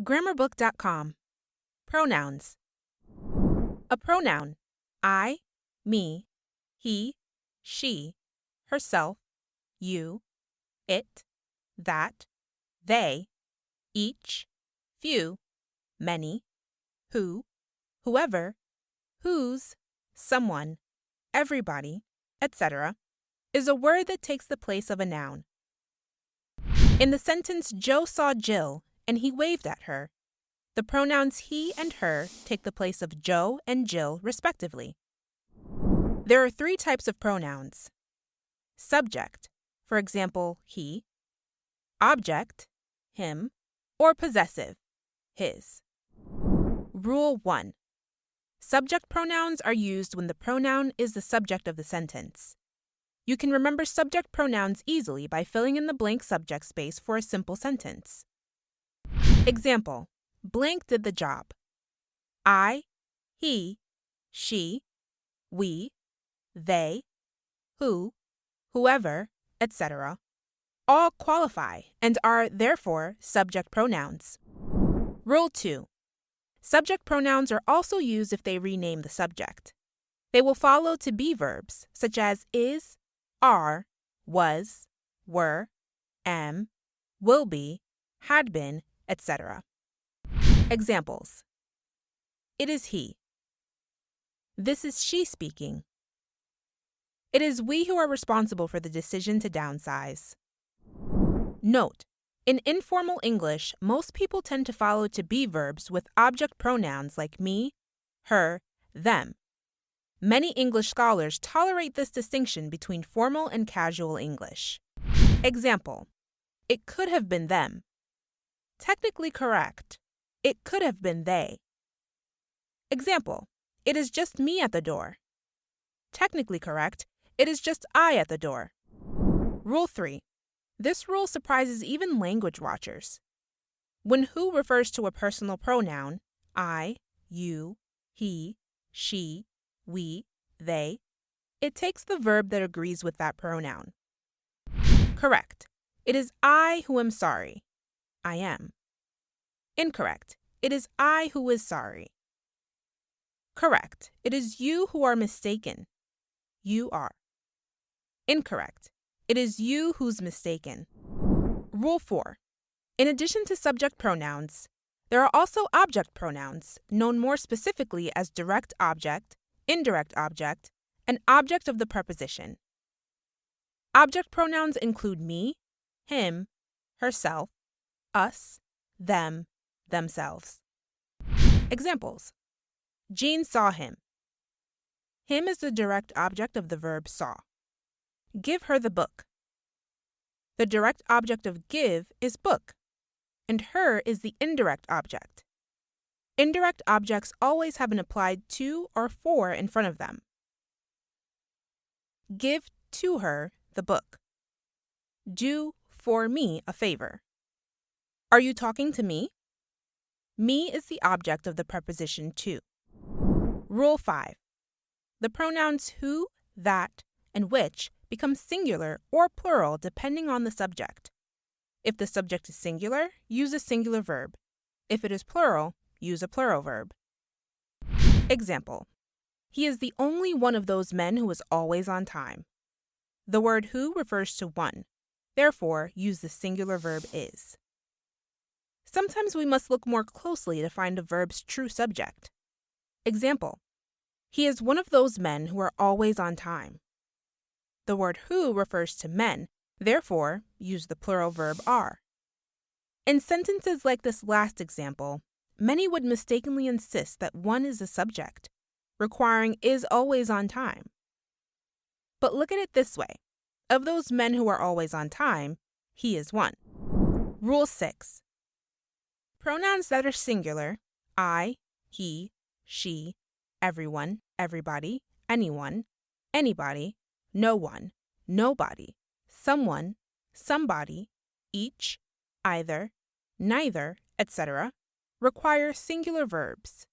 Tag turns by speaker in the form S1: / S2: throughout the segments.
S1: Grammarbook.com. Pronouns. A pronoun: I, me, he, she, herself, you, it, that, they, each, few, many, who, whoever, whose, someone, everybody, etc., is a word that takes the place of a noun. In the sentence, Joe saw Jill and he waved at her, the pronouns he and her take the place of Joe and Jill, respectively. There are 3 types of pronouns. Subject, for example, he. Object, him, or possessive, his. Rule 1. Subject pronouns are used when the pronoun is the subject of the sentence. You can remember subject pronouns easily by filling in the blank subject space for a simple sentence. Example: blank did the job. I, he, she, we, they, who, whoever, etc. all qualify and are therefore subject pronouns. Rule 2. Subject pronouns are also used if they rename the subject. They will follow to be verbs such as is, are, was, were, am, will be, had been, etc. Examples: it is he. This is she speaking. It is we who are responsible for the decision to downsize. Note: in informal English, most people tend to follow to be verbs with object pronouns like me, her, them. Many English scholars tolerate this distinction between formal and casual English. Example: it could have been them. Technically correct: it could have been they. Example: it is just me at the door. Technically correct: it is just I at the door. Rule 3. This rule surprises even language watchers. When who refers to a personal pronoun, I, you, he, she, we, they, it takes the verb that agrees with that pronoun. Correct: it is I who am sorry. I am. Incorrect: it is I who is sorry. Correct: it is you who are mistaken. You are. Incorrect: it is you who's mistaken. Rule 4. In addition to subject pronouns, there are also object pronouns, known more specifically as direct object, indirect object, and object of the preposition. Object pronouns include me, him, herself, us, them, themselves. Examples: Jean saw him. Him is the direct object of the verb saw. Give her the book. The direct object of give is book, and her is the indirect object. Indirect objects always have an applied to or for in front of them. Give to her the book. Do for me a favor. Are you talking to me? Me is the object of the preposition to. Rule 5. The pronouns who, that, and which become singular or plural depending on the subject. If the subject is singular, use a singular verb. If it is plural, use a plural verb. Example: he is the only one of those men who is always on time. The word who refers to one. Therefore, use the singular verb is. Sometimes we must look more closely to find a verb's true subject. Example: he is one of those men who are always on time. The word who refers to men, therefore, use the plural verb are. In sentences like this last example, many would mistakenly insist that one is the subject, requiring is always on time. But look at it this way: of those men who are always on time, he is one. Rule 6. Pronouns that are singular, I, he, she, everyone, everybody, anyone, anybody, no one, nobody, someone, somebody, each, either, neither, etc., require singular verbs.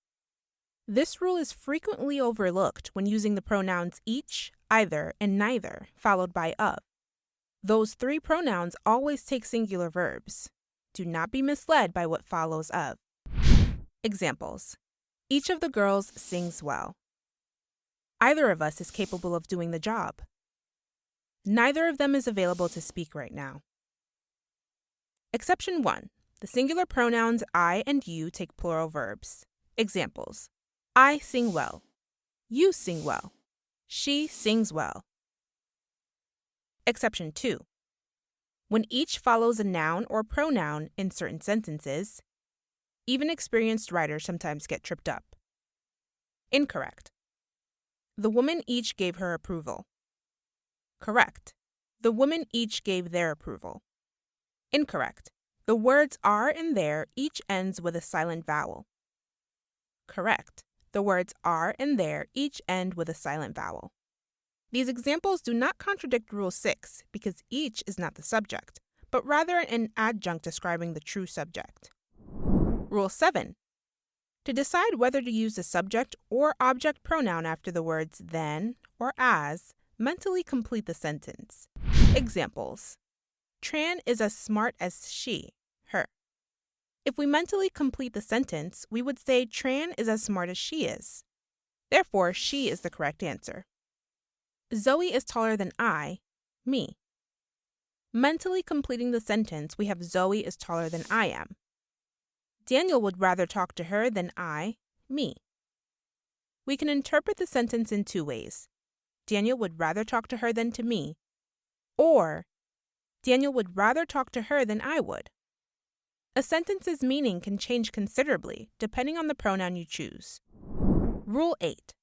S1: This rule is frequently overlooked when using the pronouns each, either, and neither, followed by of. Those 3 pronouns always take singular verbs. do not be misled by what follows of. Examples. Each of the girls sings well. Either of us is capable of doing the job. Neither of them is available to speak right now. Exception 1. The singular pronouns I and you take plural verbs. Examples. I sing well. You sing well. She sings well. Exception 2. When each follows a noun or pronoun in certain sentences, even experienced writers sometimes get tripped up. Incorrect. The women each gave her approval. Correct. The women each gave their approval. Incorrect. The words are and there each ends with a silent vowel. Correct. The words are and there each end with a silent vowel. These examples do not contradict Rule 6 because each is not the subject, but rather an adjunct describing the true subject. Rule 7. To decide whether to use the subject or object pronoun after the words then or as, mentally complete the sentence. Examples. Tran is as smart as she, her. If we mentally complete the sentence, we would say Tran is as smart as she is. Therefore, she is the correct answer. Zoe is taller than I, me. Mentally completing the sentence, we have Zoe is taller than I am. Daniel would rather talk to her than I, me. We can interpret the sentence in two ways. Daniel would rather talk to her than to me, or Daniel would rather talk to her than I would. A sentence's meaning can change considerably depending on the pronoun you choose. Rule 8.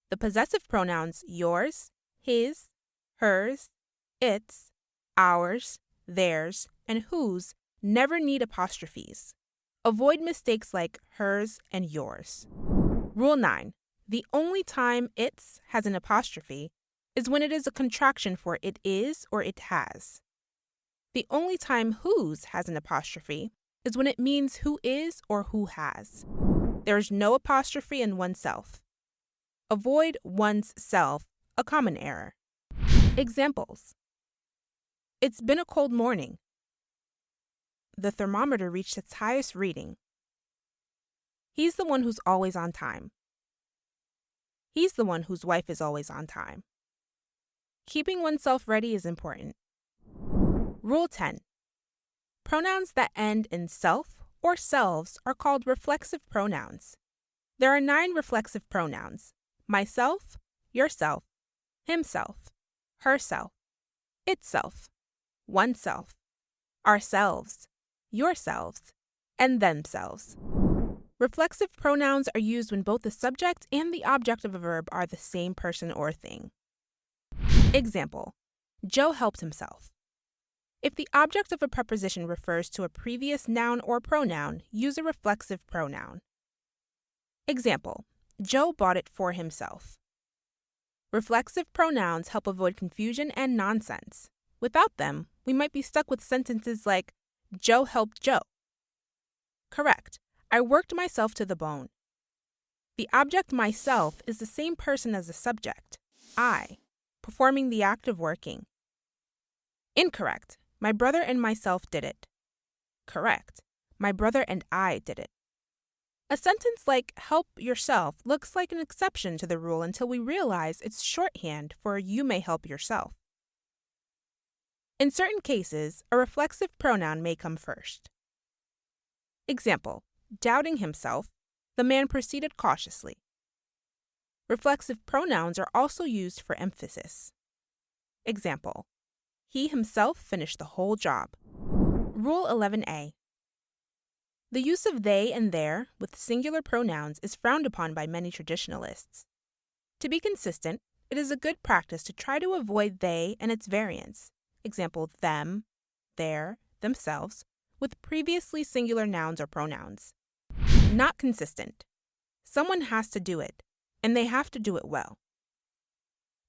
S1: The possessive pronouns yours, his, hers, its, ours, theirs, and whose never need apostrophes. Avoid mistakes like hers and yours. Rule 9. The only time its has an apostrophe is when it is a contraction for it is or it has. The only time whose has an apostrophe is when it means who is or who has. There is no apostrophe in oneself. Avoid one's self, a common error. Examples. It's been a cold morning. The thermometer reached its highest reading. He's the one who's always on time. He's the one whose wife is always on time. Keeping oneself ready is important. Rule 10. Pronouns that end in self or selves are called reflexive pronouns. There are 9 reflexive pronouns: myself, yourself, himself, herself, itself, oneself, ourselves, yourselves, and themselves. Reflexive pronouns are used when both the subject and the object of a verb are the same person or thing. Example. Joe helped himself. If the object of a preposition refers to a previous noun or pronoun, use a reflexive pronoun. Example. Joe bought it for himself. Reflexive pronouns help avoid confusion and nonsense. Without them, we might be stuck with sentences like, Joe helped Joe. Correct. I worked myself to the bone. The object myself is the same person as the subject, I, performing the act of working. Incorrect. My brother and myself did it. Correct. My brother and I did it. A sentence like help yourself looks like an exception to the rule until we realize it's shorthand for you may help yourself. In certain cases, a reflexive pronoun may come first. Example. Doubting himself, the man proceeded cautiously. Reflexive pronouns are also used for emphasis. Example. He himself finished the whole job. Rule 11a. The use of they and their with singular pronouns is frowned upon by many traditionalists. To be consistent, it is a good practice to try to avoid they and its variants. Example, them, their, themselves, with previously singular nouns or pronouns. Not consistent. Someone has to do it, and they have to do it well.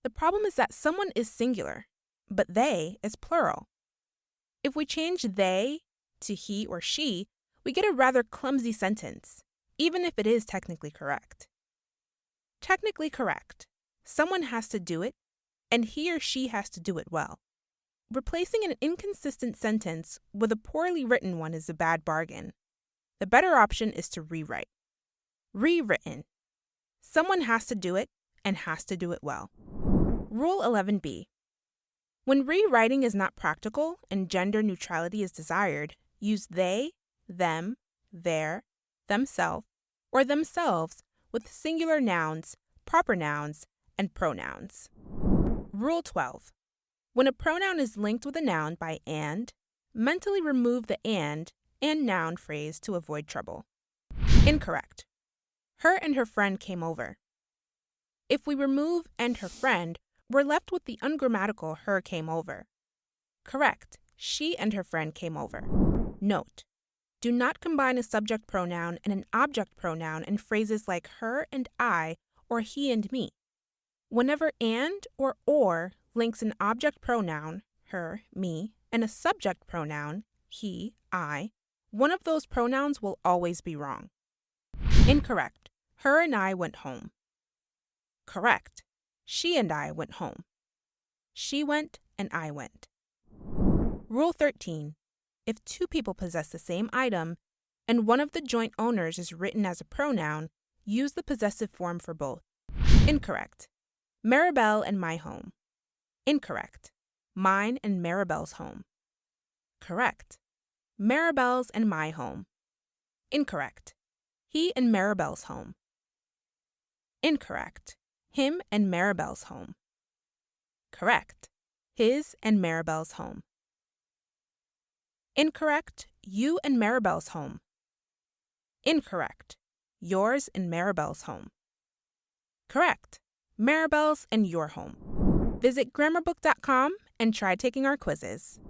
S1: The problem is that someone is singular, but they is plural. If we change they to he or she, we get a rather clumsy sentence, even if it is technically correct. Technically correct. Someone has to do it, and he or she has to do it well. Replacing an inconsistent sentence with a poorly written one is a bad bargain. The better option is to rewrite. Rewritten. Someone has to do it and has to do it well. Rule 11b. When rewriting is not practical and gender neutrality is desired, use they, them, their, themself, or themselves with singular nouns, proper nouns, and pronouns. Rule 12. When a pronoun is linked with a noun by and, mentally remove the and noun phrase to avoid trouble. Incorrect. Her and her friend came over. If we remove and her friend, we're left with the ungrammatical her came over. Correct. She and her friend came over. Note: do not combine a subject pronoun and an object pronoun in phrases like her and I or he and me. Whenever and or links an object pronoun, her, me, and a subject pronoun, he, I, one of those pronouns will always be wrong. Incorrect. Her and I went home. Correct. She and I went home. She went and I went. Rule 13. If two people possess the same item and one of the joint owners is written as a pronoun, use the possessive form for both. Incorrect. Maribel and my home. Incorrect. Mine and Maribel's home. Correct. Maribel's and my home. Incorrect. He and Maribel's home. Incorrect. Him and Maribel's home. Correct. His and Maribel's home. Incorrect. You and Maribel's home. Incorrect. Yours and Maribel's home. Correct. Maribel's and your home. Visit grammarbook.com and try taking our quizzes.